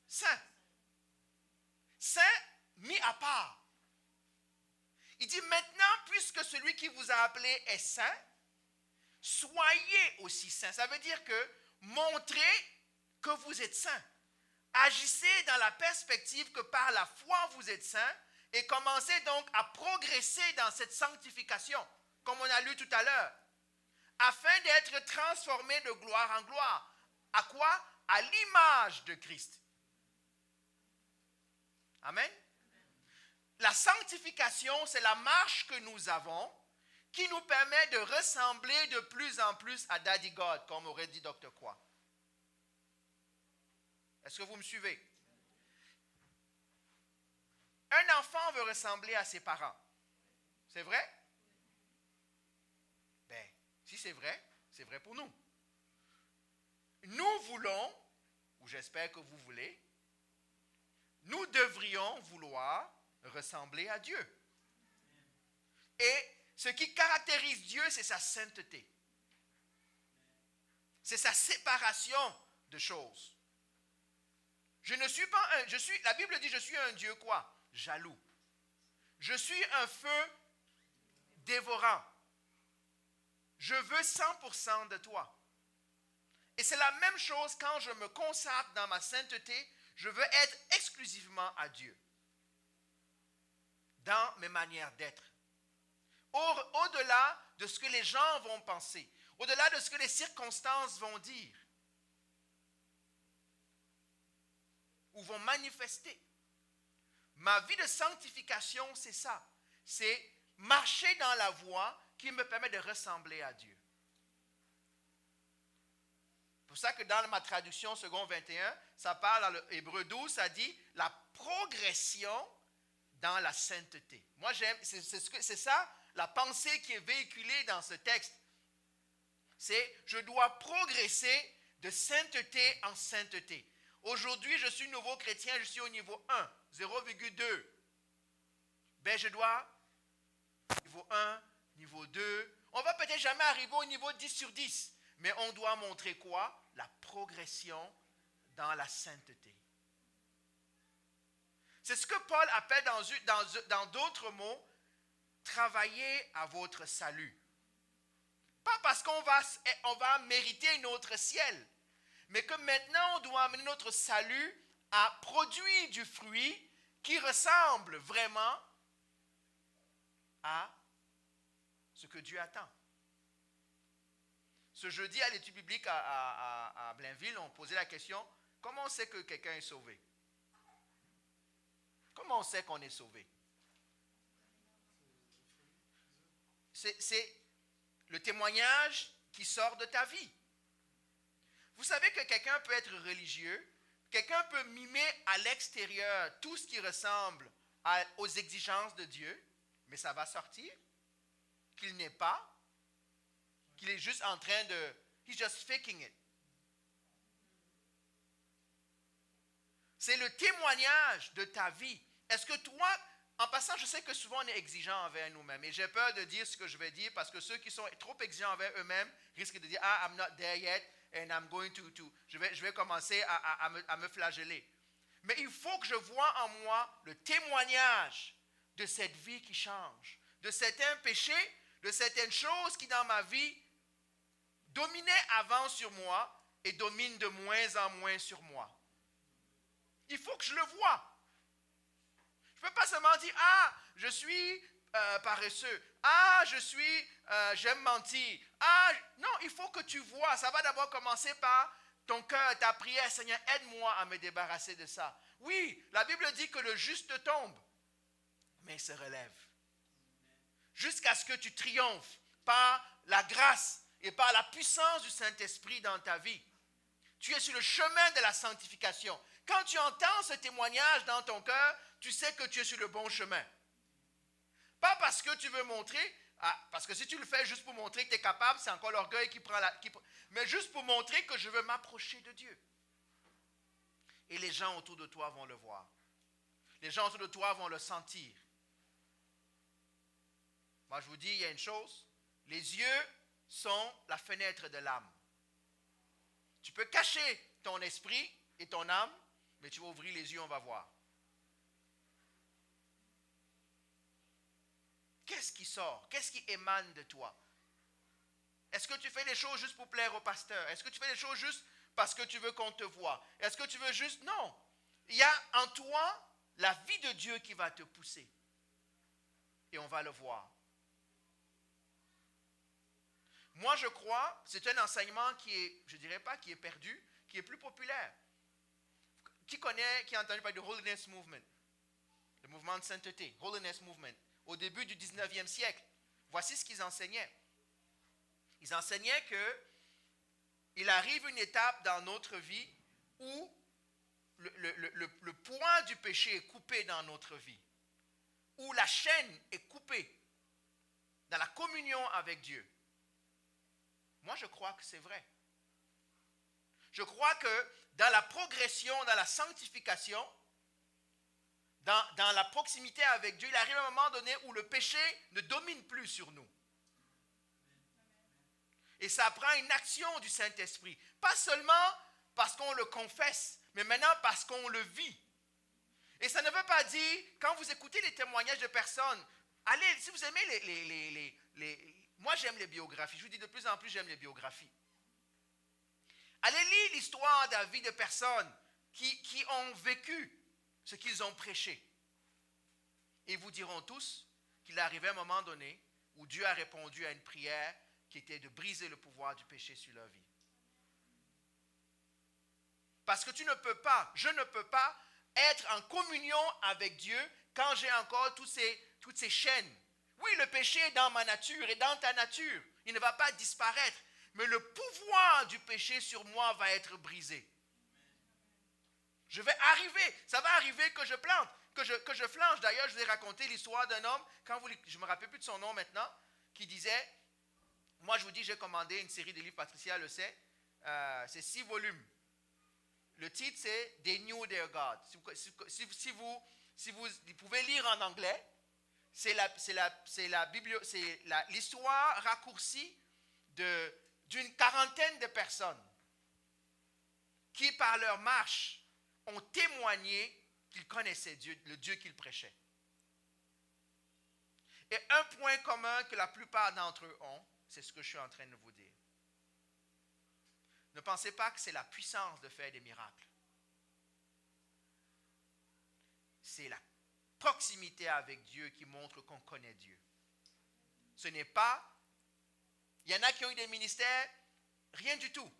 saints. Saints mis à part. Il dit maintenant, puisque celui qui vous a appelé est saint, soyez aussi saints. Ça veut dire que montrez que vous êtes saints. Agissez dans la perspective que par la foi vous êtes saints et commencez donc à progresser dans cette sanctification, comme on a lu tout à l'heure, afin d'être transformés de gloire en gloire. À quoi? À l'image de Christ. Amen. La sanctification, c'est la marche que nous avons qui nous permet de ressembler de plus en plus à Daddy God, comme aurait dit Dr. Quoi. Est-ce que vous me suivez? Un enfant veut ressembler à ses parents. C'est vrai? Ben, si c'est vrai pour nous. Nous voulons, ou j'espère que vous voulez, nous devrions vouloir ressembler à Dieu. Et ce qui caractérise Dieu, c'est sa sainteté. C'est sa séparation de choses. Je ne suis pas la Bible dit, je suis un Dieu quoi? Jaloux. Je suis un feu dévorant. Je veux 100% de toi. Et c'est la même chose quand je me consacre dans ma sainteté, je veux être exclusivement à Dieu. Dans mes manières d'être. Au-delà de ce que les gens vont penser, au-delà de ce que les circonstances vont dire, ou vont manifester. Ma vie de sanctification, c'est ça. C'est marcher dans la voie qui me permet de ressembler à Dieu. C'est pour ça que dans ma traduction second 21, ça parle dans l'Hébreu 12, ça dit la progression dans la sainteté. Moi, j'aime, c'est ça la pensée qui est véhiculée dans ce texte. C'est je dois progresser de sainteté en sainteté. Aujourd'hui, je suis nouveau chrétien, je suis au niveau 1, 0,2. Ben, je dois niveau 1, niveau 2. On va peut-être jamais arriver au niveau 10 sur 10, mais on doit montrer quoi? La progression dans la sainteté. C'est ce que Paul appelle dans d'autres mots, travailler à votre salut. Pas parce qu'on va mériter notre ciel, mais que maintenant on doit amener notre salut à produire du fruit qui ressemble vraiment à ce que Dieu attend. Ce jeudi, à l'étude biblique à Blainville, on posait la question, comment on sait que quelqu'un est sauvé? Comment on sait qu'on est sauvé? C'est le témoignage qui sort de ta vie. Vous savez que quelqu'un peut être religieux, quelqu'un peut mimer à l'extérieur tout ce qui ressemble aux exigences de Dieu, mais ça va sortir qu'il n'est pas, qu'il est juste en train de... He's just faking it. C'est le témoignage de ta vie. Est-ce que toi, en passant, je sais que souvent on est exigeant envers nous-mêmes. Et j'ai peur de dire ce que je vais dire parce que ceux qui sont trop exigeants envers eux-mêmes risquent de dire « Ah, I'm not there yet and I'm going to... » Je vais commencer à me flageller. Mais il faut que je vois en moi le témoignage de cette vie qui change, de certains péchés, de certaines choses qui dans ma vie dominaient avant sur moi et dominent de moins en moins sur moi. Il faut que je le vois. Je ne peux pas seulement dire, ah, je suis paresseux, ah, j'aime mentir, ah, non, il faut que tu vois, ça va d'abord commencer par ton cœur, ta prière, Seigneur, aide-moi à me débarrasser de ça. Oui, la Bible dit que le juste tombe, mais il se relève. Jusqu'à ce que tu triomphes par la grâce et par la puissance du Saint-Esprit dans ta vie. Tu es sur le chemin de la sanctification. Quand tu entends ce témoignage dans ton cœur, tu sais que tu es sur le bon chemin. Pas parce que tu veux montrer, parce que si tu le fais juste pour montrer que tu es capable, c'est encore l'orgueil qui prend mais juste pour montrer que je veux m'approcher de Dieu. Et les gens autour de toi vont le voir. Les gens autour de toi vont le sentir. Moi, je vous dis, il y a une chose. Les yeux sont la fenêtre de l'âme. Tu peux cacher ton esprit et ton âme, mais tu vas ouvrir les yeux, on va voir. Qu'est-ce qui sort? Qu'est-ce qui émane de toi? Est-ce que tu fais les choses juste pour plaire au pasteur? Est-ce que tu fais les choses juste parce que tu veux qu'on te voie? Est-ce que tu veux juste... Non. Il y a en toi la vie de Dieu qui va te pousser. Et on va le voir. Moi, je crois, c'est un enseignement qui est, je ne dirais pas qui est perdu, qui est plus populaire. Qui a entendu parler du Holiness Movement? Le mouvement de sainteté, Holiness Movement. Au début du 19e siècle. Voici ce qu'ils enseignaient. Ils enseignaient qu'il arrive une étape dans notre vie où le poids du péché est coupé dans notre vie. Où la chaîne est coupée dans la communion avec Dieu. Moi, je crois que c'est vrai. Je crois que dans la progression, dans la sanctification, dans la proximité avec Dieu, il arrive un moment donné où le péché ne domine plus sur nous. Et ça prend une action du Saint-Esprit. Pas seulement parce qu'on le confesse, mais maintenant parce qu'on le vit. Et ça ne veut pas dire, quand vous écoutez les témoignages de personnes, allez, si vous aimez moi j'aime les biographies, je vous dis de plus en plus j'aime les biographies. Allez lire l'histoire de la vie de personnes qui ont vécu ce qu'ils ont prêché. Et ils vous diront tous qu'il est arrivé un moment donné où Dieu a répondu à une prière qui était de briser le pouvoir du péché sur leur vie. Parce que tu ne peux pas, je ne peux pas être en communion avec Dieu quand j'ai encore toutes ces chaînes. Oui, le péché est dans ma nature et dans ta nature. Il ne va pas disparaître. Mais le pouvoir du péché sur moi va être brisé. Ça va arriver que je plante, que je flanche. D'ailleurs, je vous ai raconté l'histoire d'un homme, je ne me rappelle plus de son nom maintenant, qui disait, moi je vous dis, j'ai commandé une série de livres, Patricia le sait, c'est 6 volumes. Le titre c'est They Knew Their God. Si vous pouvez lire en anglais, c'est l'histoire raccourcie d'une quarantaine de personnes qui par leur marche ont témoigné qu'ils connaissaient Dieu, le Dieu qu'ils prêchaient. Et un point commun que la plupart d'entre eux ont, c'est ce que je suis en train de vous dire. Ne pensez pas que c'est la puissance de faire des miracles. C'est la proximité avec Dieu qui montre qu'on connaît Dieu. Ce n'est pas... Il y en a qui ont eu des ministères, rien du tout.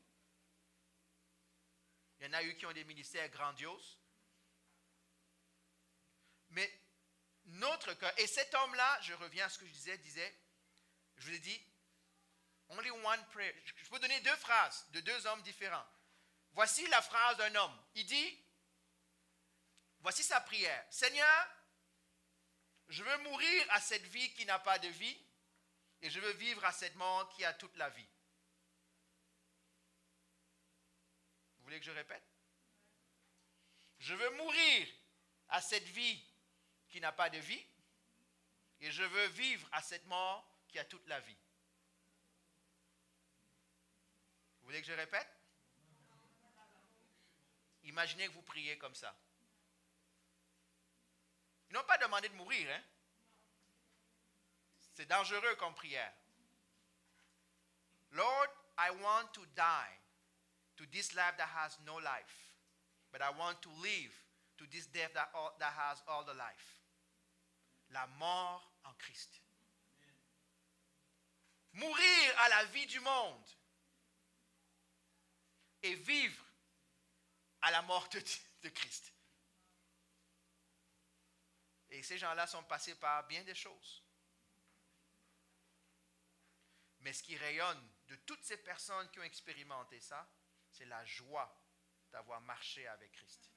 Il y en a eu qui ont des ministères grandioses. Mais notre cœur, et cet homme-là, je reviens à ce que je disais, je vous ai dit, only one prayer. Je peux donner 2 phrases de 2 hommes différents. Voici la phrase d'un homme. Il dit, voici sa prière. Seigneur, je veux mourir à cette vie qui n'a pas de vie et je veux vivre à cette mort qui a toute la vie. Vous voulez que je répète? Je veux mourir à cette vie qui n'a pas de vie et je veux vivre à cette mort qui a toute la vie. Vous voulez que je répète? Imaginez que vous priez comme ça. Ils n'ont pas demandé de mourir, hein? C'est dangereux comme prière. Lord, I want to die to this life that has no life, but I want to live to this death that has all the life. La mort en Christ. Mourir à la vie du monde et vivre à la mort de Christ. Et ces gens-là sont passés par bien des choses. Mais ce qui rayonne de toutes ces personnes qui ont expérimenté ça, c'est la joie d'avoir marché avec Christ.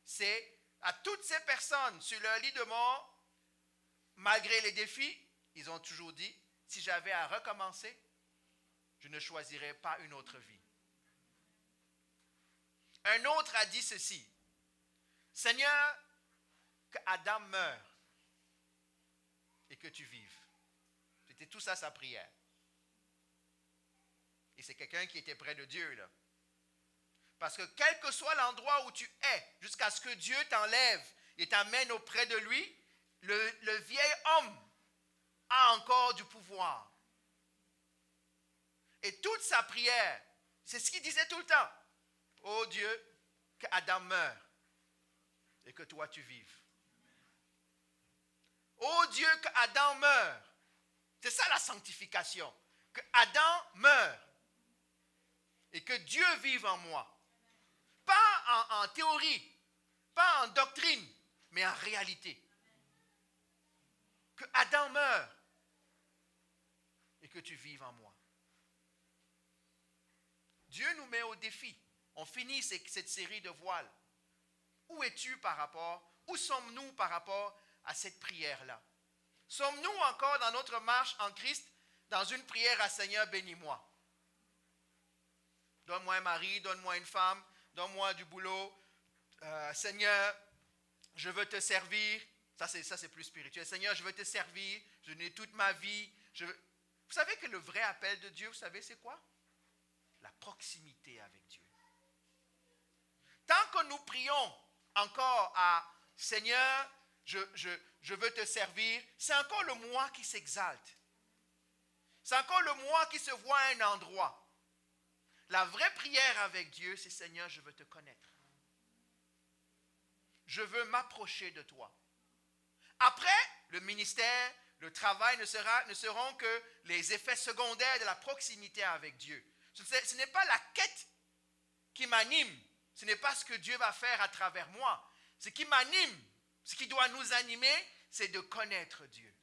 C'est à toutes ces personnes sur leur lit de mort, malgré les défis, ils ont toujours dit, si j'avais à recommencer, je ne choisirais pas une autre vie. Un autre a dit ceci, Seigneur, que Adam meure et que tu vives. C'était tout ça sa prière. Et c'est quelqu'un qui était près de Dieu, là. Parce que quel que soit l'endroit où tu es, jusqu'à ce que Dieu t'enlève et t'amène auprès de lui, le vieil homme a encore du pouvoir. Et toute sa prière, c'est ce qu'il disait tout le temps. Oh Dieu, que Adam meure et que toi tu vives. Oh Dieu, que Adam meure. C'est ça la sanctification. Que Adam meure et que Dieu vive en moi. Pas en théorie, pas en doctrine, mais en réalité. Que Adam meure et que tu vives en moi. Dieu nous met au défi. On finit cette série de voiles. Où es-tu par rapport, où sommes-nous par rapport à cette prière-là? Sommes-nous encore dans notre marche en Christ, dans une prière à Seigneur, bénis-moi? Donne-moi un mari, donne-moi une femme, donne-moi du boulot. Seigneur, je veux te servir. Ça, c'est plus spirituel. Seigneur, je veux te servir. Je n'ai toute ma vie. Vous savez que le vrai appel de Dieu, vous savez, c'est quoi? La proximité avec Dieu. Tant que nous prions encore à Seigneur, je veux te servir, c'est encore le moi qui s'exalte. C'est encore le moi qui se voit à un endroit. La vraie prière avec Dieu, c'est Seigneur, je veux te connaître. Je veux m'approcher de toi. Après, le ministère, le travail ne seront que les effets secondaires de la proximité avec Dieu. Ce n'est pas la quête qui m'anime. Ce n'est pas ce que Dieu va faire à travers moi. Ce qui m'anime, ce qui doit nous animer, c'est de connaître Dieu.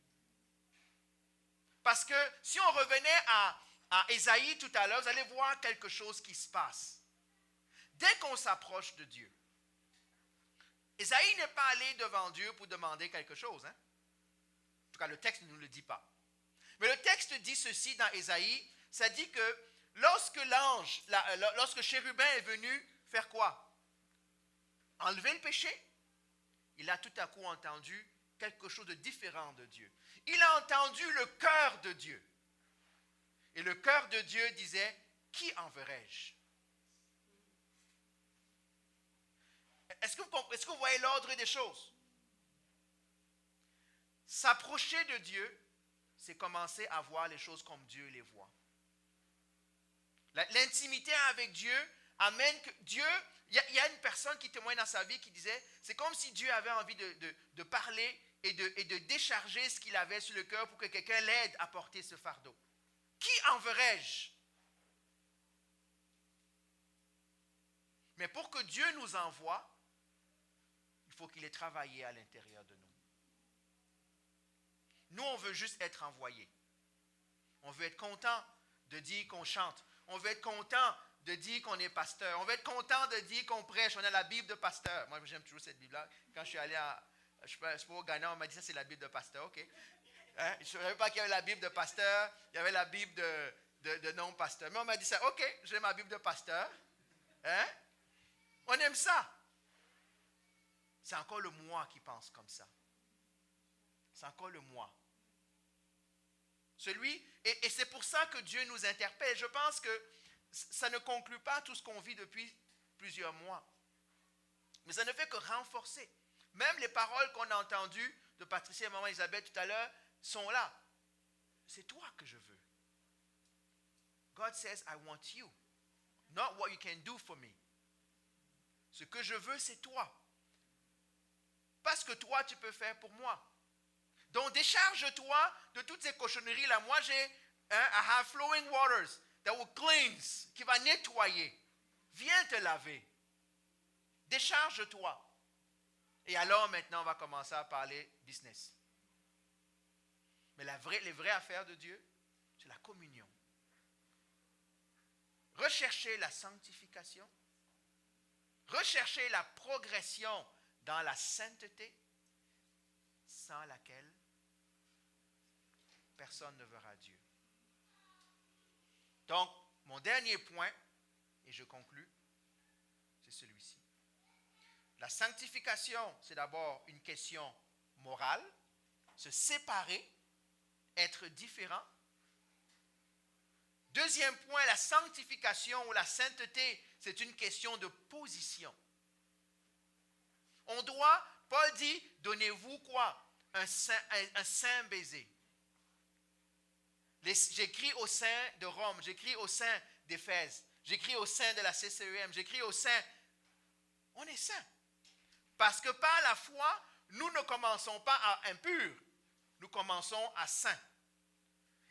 Parce que si on revenait à Ésaïe tout à l'heure, vous allez voir quelque chose qui se passe. Dès qu'on s'approche de Dieu, Ésaïe n'est pas allé devant Dieu pour demander quelque chose. Hein? En tout cas, le texte ne nous le dit pas. Mais le texte dit ceci dans Ésaïe, ça dit que lorsque Chérubin est venu faire quoi? Enlever le péché, il a tout à coup entendu quelque chose de différent de Dieu. Il a entendu le cœur de Dieu. Et le cœur de Dieu disait, qui enverrai-je? Est-ce que vous voyez l'ordre des choses? S'approcher de Dieu, c'est commencer à voir les choses comme Dieu les voit. L'intimité avec Dieu amène que Dieu, il y a une personne qui témoigne dans sa vie qui disait, c'est comme si Dieu avait envie de parler et de décharger ce qu'il avait sur le cœur pour que quelqu'un l'aide à porter ce fardeau. Qui enverrai-je? Mais pour que Dieu nous envoie, il faut qu'il ait travaillé à l'intérieur de nous. Nous, on veut juste être envoyés. On veut être content de dire qu'on chante. On veut être content de dire qu'on est pasteur. On veut être content de dire qu'on prêche. On a la Bible de pasteur. Moi, j'aime toujours cette Bible-là. Quand je suis allé je sais pas, au Ghana, on m'a dit ça, c'est la Bible de pasteur. OK. Hein? Je ne savais pas qu'il y avait la Bible de pasteur. Il y avait la Bible de non-pasteur. Mais on m'a dit ça. OK, j'ai ma Bible de pasteur. Hein? On aime ça. C'est encore le moi qui pense comme ça. C'est encore le moi. Et c'est pour ça que Dieu nous interpelle. Je pense que ça ne conclut pas tout ce qu'on vit depuis plusieurs mois. Mais ça ne fait que renforcer. Même les paroles qu'on a entendues de Patricia et Maman Elisabeth tout à l'heure sont là. C'est toi que je veux. God says, I want you. Not what you can do for me. Ce que je veux, c'est toi. Pas ce que toi, tu peux faire pour moi. Donc, décharge-toi de toutes ces cochonneries-là. Moi, j'ai I have flowing waters that will cleanse, qui va nettoyer. Viens te laver. Décharge-toi. Et alors, maintenant, on va commencer à parler business. Mais les vraies affaires de Dieu, c'est la communion. Recherchez la sanctification. Recherchez la progression dans la sainteté, sans laquelle personne ne verra Dieu. Donc, mon dernier point, et je conclus, c'est celui-ci. La sanctification, c'est d'abord une question morale, se séparer, être différent. Deuxième point, la sanctification ou la sainteté, c'est une question de position. On doit, Paul dit, donnez-vous quoi? Un saint baiser. J'écris au sein de Rome, j'écris au sein d'Éphèse, j'écris au sein de la CCEM, j'écris au sein. On est saint. Parce que par la foi, nous ne commençons pas à impur, nous commençons à saint.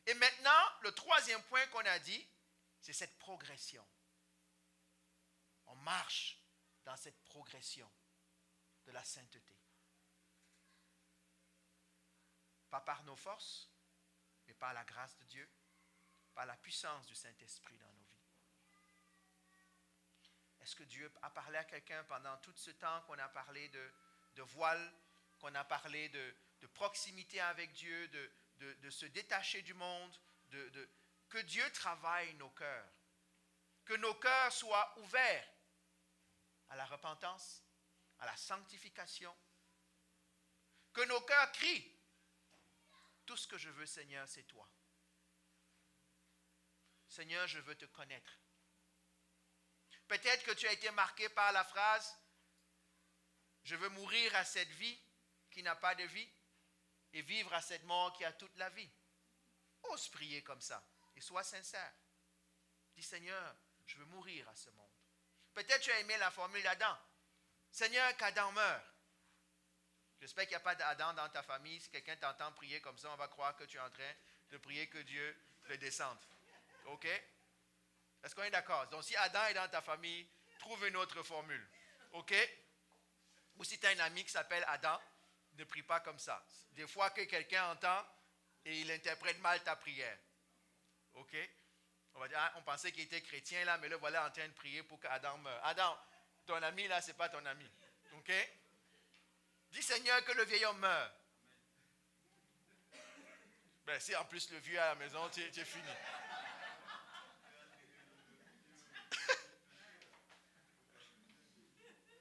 Et maintenant, le troisième point qu'on a dit, c'est cette progression. On marche dans cette progression de la sainteté. Pas par nos forces, mais par la grâce de Dieu, par la puissance du Saint-Esprit dans nos vies. Est-ce que Dieu a parlé à quelqu'un pendant tout ce temps qu'on a parlé de voile, qu'on a parlé de proximité avec Dieu, de se détacher du monde, que Dieu travaille nos cœurs, que nos cœurs soient ouverts à la repentance, à la sanctification, Que nos cœurs crient. Tout ce que je veux, Seigneur, c'est toi. Seigneur, je veux te connaître. Peut-être que tu as été marqué par la phrase « Je veux mourir à cette vie qui n'a pas de vie et vivre à cette mort qui a toute la vie. » Ose prier comme ça et sois sincère. Dis « Seigneur, je veux mourir à ce monde. » Peut-être tu as aimé la formule d'Adam. « Seigneur, qu'Adam meure. » J'espère qu'il n'y a pas d'Adam dans ta famille. Si quelqu'un t'entend prier comme ça, on va croire que tu es en train de prier que Dieu le descende. OK? Est-ce qu'on est d'accord? Donc, si Adam est dans ta famille, trouve une autre formule. OK? Ou si tu as un ami qui s'appelle Adam, ne prie pas comme ça. Des fois que quelqu'un entend et il interprète mal ta prière. OK? On va dire, ah, on pensait qu'il était chrétien là, mais là, voilà en train de prier pour qu'Adam meure. Adam, ton ami là, ce n'est pas ton ami. OK? Dis Seigneur que le vieil homme meure. Ben, si en plus le vieux à la maison, tu es fini.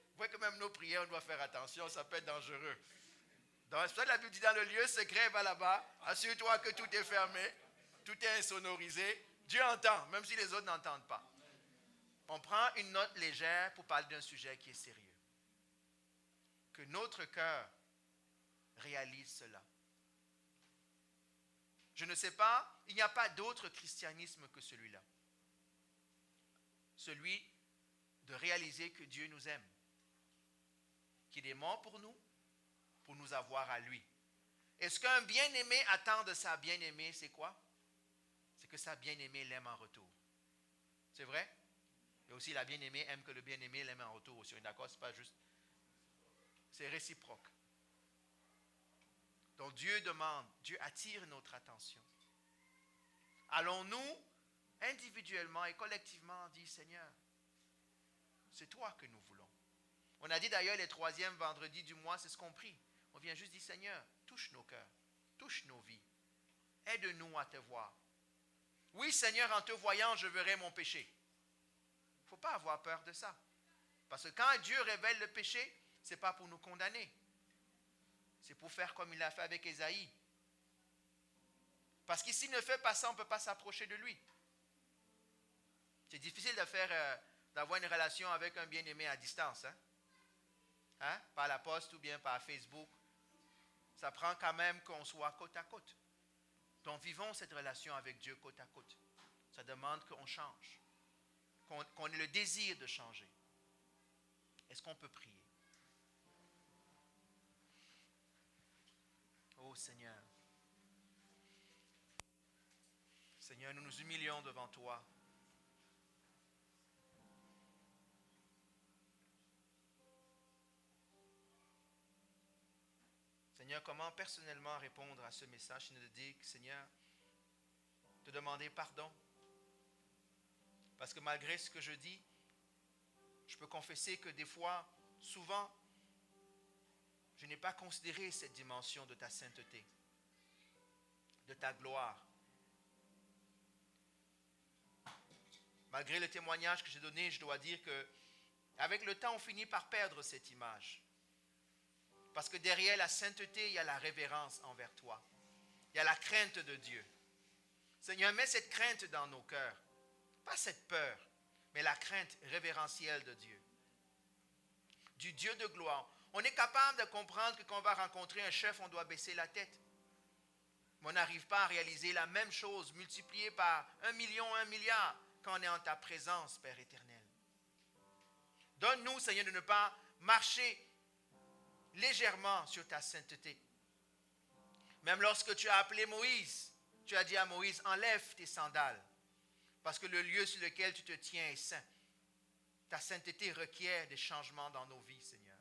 Vous voyez que même nos prières, on doit faire attention, ça peut être dangereux. C'est pour ça que la Bible dit dans le lieu secret, va là-bas, assure-toi que tout est fermé, tout est insonorisé. Dieu entend, même si les autres n'entendent pas. On prend une note légère pour parler d'un sujet qui est sérieux. Que notre cœur réalise cela. Je ne sais pas, il n'y a pas d'autre christianisme que celui-là. Celui de réaliser que Dieu nous aime. Qu'il est mort pour nous avoir à lui. Et ce qu'un bien-aimé attend de sa bien-aimée, c'est quoi? C'est que sa bien-aimée l'aime en retour. C'est vrai? Et aussi la bien-aimée aime que le bien-aimé l'aime en retour aussi. D'accord? C'est pas juste. C'est réciproque. Donc Dieu demande, Dieu attire notre attention. Allons-nous individuellement et collectivement dire, Seigneur, c'est toi que nous voulons. On a dit d'ailleurs les 3e vendredis du mois, c'est ce qu'on prie. On vient juste dire, Seigneur, touche nos cœurs, touche nos vies. Aide-nous à te voir. Oui, Seigneur, en te voyant, je verrai mon péché. Il ne faut pas avoir peur de ça. Parce que quand Dieu révèle le péché, ce n'est pas pour nous condamner. C'est pour faire comme il l'a fait avec Ésaïe. Parce que s'il ne fait pas ça, on ne peut pas s'approcher de lui. C'est difficile d'avoir une relation avec un bien-aimé à distance. Hein? Par la poste ou bien par Facebook. Ça prend quand même qu'on soit côte à côte. Donc vivons cette relation avec Dieu côte à côte. Ça demande qu'on change. Qu'on ait le désir de changer. Est-ce qu'on peut prier? Oh Seigneur. Seigneur, nous nous humilions devant toi. Seigneur, comment personnellement répondre à ce message? C'est de dire, Seigneur, te demander pardon. Parce que malgré ce que je dis, je peux confesser que des fois, souvent, je n'ai pas considéré cette dimension de ta sainteté, de ta gloire. Malgré le témoignage que j'ai donné, je dois dire que, avec le temps, on finit par perdre cette image. Parce que derrière la sainteté, il y a la révérence envers toi. Il y a la crainte de Dieu. Seigneur, mets cette crainte dans nos cœurs. Pas cette peur, mais la crainte révérentielle de Dieu. Du Dieu de gloire. On est capable de comprendre que quand on va rencontrer un chef, on doit baisser la tête. Mais on n'arrive pas à réaliser la même chose multipliée par 1 million, 1 milliard quand on est en ta présence, Père éternel. Donne-nous, Seigneur, de ne pas marcher légèrement sur ta sainteté. Même lorsque tu as appelé Moïse, tu as dit à Moïse, enlève tes sandales, parce que le lieu sur lequel tu te tiens est saint. Ta sainteté requiert des changements dans nos vies, Seigneur.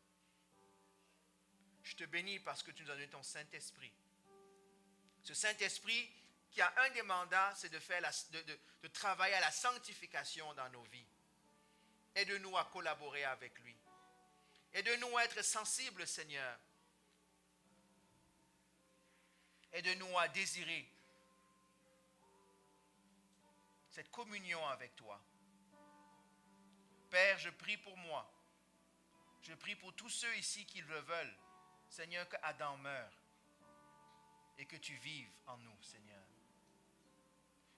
Je te bénis parce que tu nous as donné ton Saint-Esprit. Ce Saint-Esprit qui a un des mandats, c'est de travailler à la sanctification dans nos vies. Aide-nous à collaborer avec lui. Aide-nous à être sensibles, Seigneur. Aide-nous à désirer cette communion avec toi. Père, je prie pour moi. Je prie pour tous ceux ici qui le veulent. Seigneur, que Adam meure et que tu vives en nous, Seigneur.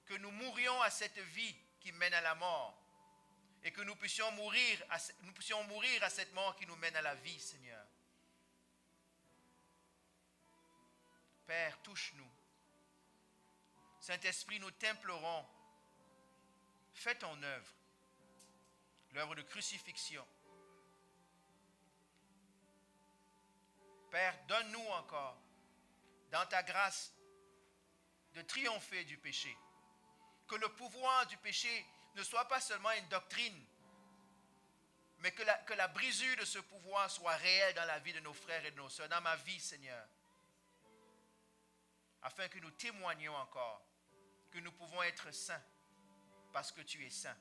Que nous mourions à cette vie qui mène à la mort et que nous puissions mourir à cette mort qui nous mène à la vie, Seigneur. Père, touche-nous. Saint-Esprit, nous t'implorons. Fais ton œuvre, l'œuvre de crucifixion. Père, donne-nous encore, dans ta grâce, de triompher du péché. Que le pouvoir du péché ne soit pas seulement une doctrine, mais que la brisure de ce pouvoir soit réelle dans la vie de nos frères et de nos sœurs, dans ma vie, Seigneur. Afin que nous témoignions encore que nous pouvons être saints parce que tu es saint.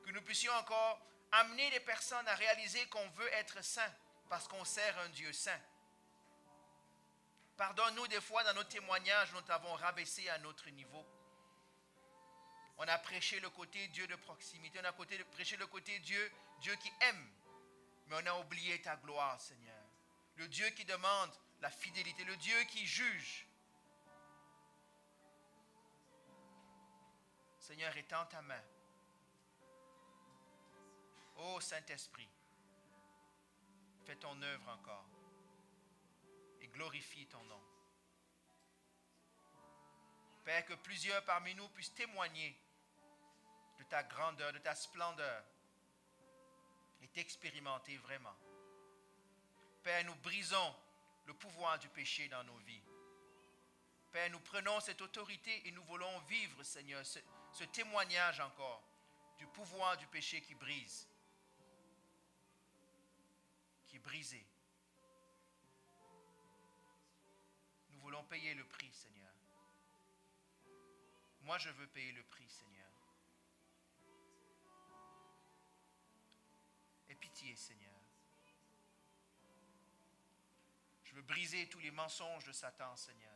Que nous puissions encore amener les personnes à réaliser qu'on veut être saints parce qu'on sert un Dieu saint. Pardonne-nous des fois dans nos témoignages, nous t'avons rabaissé à notre niveau. On a prêché le côté Dieu de proximité, on a prêché le côté Dieu qui aime, mais on a oublié ta gloire, Seigneur. Le Dieu qui demande la fidélité, le Dieu qui juge. Seigneur, étends ta main. Ô Saint-Esprit, fais ton œuvre encore et glorifie ton nom. Père, que plusieurs parmi nous puissent témoigner de ta grandeur, de ta splendeur et t'expérimenter vraiment. Père, nous brisons le pouvoir du péché dans nos vies. Père, nous prenons cette autorité et nous voulons vivre, Seigneur, ce témoignage encore du pouvoir du péché qui brise, qui est brisé. Nous voulons payer le prix, Seigneur. Moi, je veux payer le prix, Seigneur. Aie pitié, Seigneur. Je veux briser tous les mensonges de Satan, Seigneur.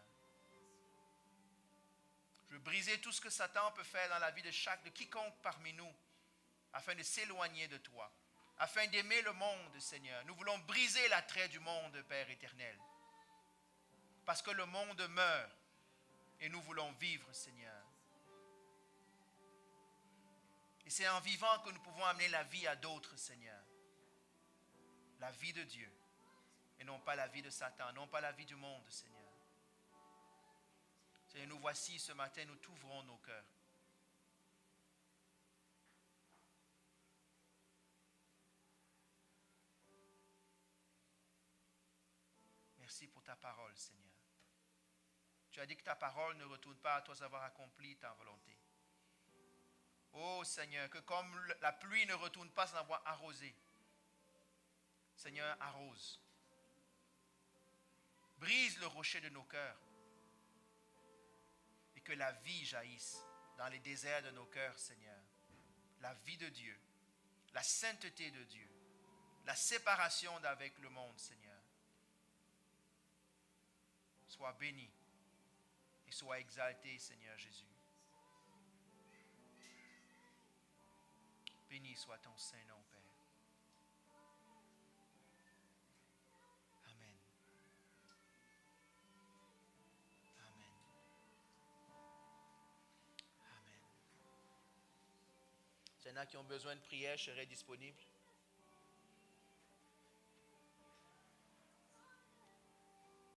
Je veux briser tout ce que Satan peut faire dans la vie de quiconque parmi nous, afin de s'éloigner de toi, afin d'aimer le monde, Seigneur. Nous voulons briser l'attrait du monde, Père éternel. Parce que le monde meurt et nous voulons vivre, Seigneur. Et c'est en vivant que nous pouvons amener la vie à d'autres, Seigneur. La vie de Dieu. Et non pas la vie de Satan, non pas la vie du monde, Seigneur. Seigneur, nous voici ce matin, nous t'ouvrons nos cœurs. Merci pour ta parole, Seigneur. Tu as dit que ta parole ne retourne pas à toi sans avoir accompli ta volonté. Oh Seigneur, que comme la pluie ne retourne pas sans avoir arrosé, Seigneur, arrose. Brise le rocher de nos cœurs et que la vie jaillisse dans les déserts de nos cœurs, Seigneur. La vie de Dieu, la sainteté de Dieu, la séparation d'avec le monde, Seigneur. Sois béni et sois exalté, Seigneur Jésus. Béni soit ton saint nom, Père. Amen. Amen. Amen. S'il y en a qui ont besoin de prière, je serai disponible.